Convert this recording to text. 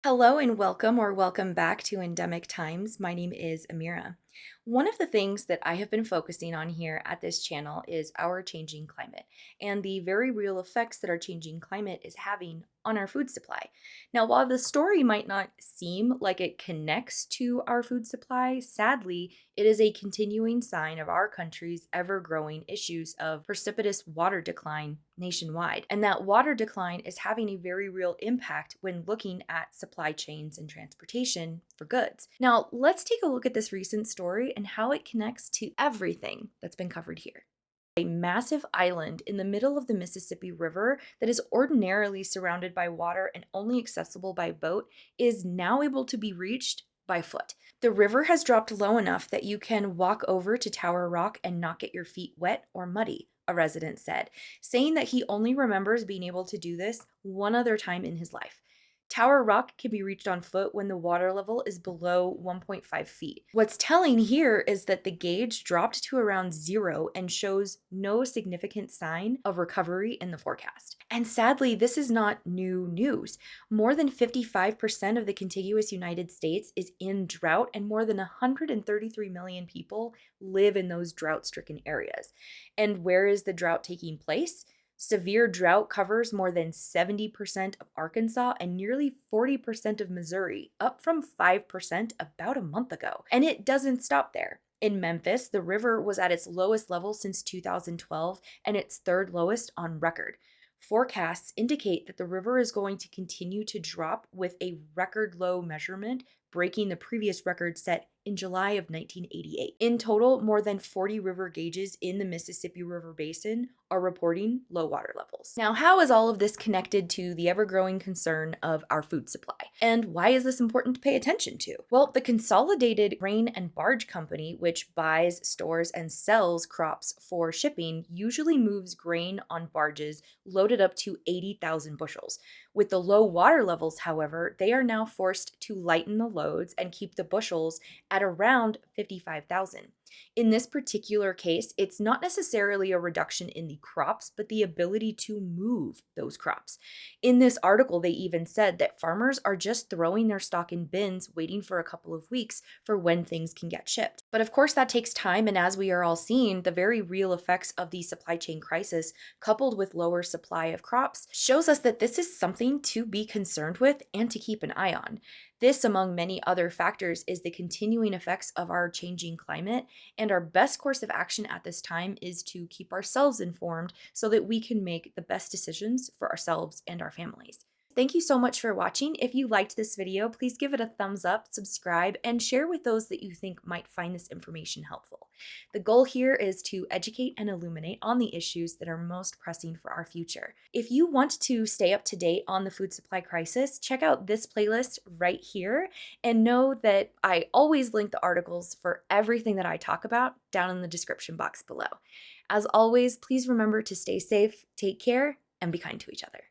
Hello and welcome or welcome back to Endemic Times. My name is Amira. One of the things that I have been focusing on here at this channel is our changing climate and the very real effects that our changing climate is having on our food supply. Now, while the story might not seem like it connects to our food supply, sadly, it is a continuing sign of our country's ever growing issues of precipitous water decline nationwide. And that water decline is having a very real impact when looking at supply chains and transportation for goods. Now, let's take a look at this recent story and how it connects to everything that's been covered here. A massive island in the middle of the Mississippi River that is ordinarily surrounded by water and only accessible by boat is now able to be reached by foot. The river has dropped low enough that you can walk over to Tower Rock and not get your feet wet or muddy, a resident said, saying that he only remembers being able to do this one other time in his life. Tower Rock can be reached on foot when the water level is below 1.5 feet. What's telling here is that the gauge dropped to around zero and shows no significant sign of recovery in the forecast. And sadly, this is not new news. More than 55% of the contiguous United States is in drought, and more than 133 million people live in those drought-stricken areas. And where is the drought taking place? Severe drought covers more than 70% of Arkansas and nearly 40% of Missouri, up from 5% about a month ago. And it doesn't stop there. In Memphis, the river was at its lowest level since 2012 and its third lowest on record. Forecasts indicate that the river is going to continue to drop with a record low measurement, breaking the previous record set in July of 1988. In total, more than 40 river gauges in the Mississippi River Basin are reporting low water levels. Now, how is all of this connected to the ever-growing concern of our food supply? And why is this important to pay attention to? Well, the Consolidated Grain and Barge Company, which buys, stores, and sells crops for shipping, usually moves grain on barges loaded up to 80,000 bushels. With the low water levels, however, they are now forced to lighten the loads and keep the bushels at around 55,000. In this particular case, it's not necessarily a reduction in the crops, but the ability to move those crops. In this article, they even said that farmers are just throwing their stock in bins, waiting for a couple of weeks for when things can get shipped. But of course, that takes time, and as we are all seeing, the very real effects of the supply chain crisis, coupled with lower supply of crops, shows us that this is something to be concerned with and to keep an eye on. This, among many other factors, is the continuing effects of our changing climate, and our best course of action at this time is to keep ourselves informed so that we can make the best decisions for ourselves and our families. Thank you so much for watching. If you liked this video, please give it a thumbs up, subscribe, and share with those that you think might find this information helpful. The goal here is to educate and illuminate on the issues that are most pressing for our future. If you want to stay up to date on the food supply crisis, check out this playlist right here, and know that I always link the articles for everything that I talk about down in the description box below. As always, please remember to stay safe, take care, and be kind to each other.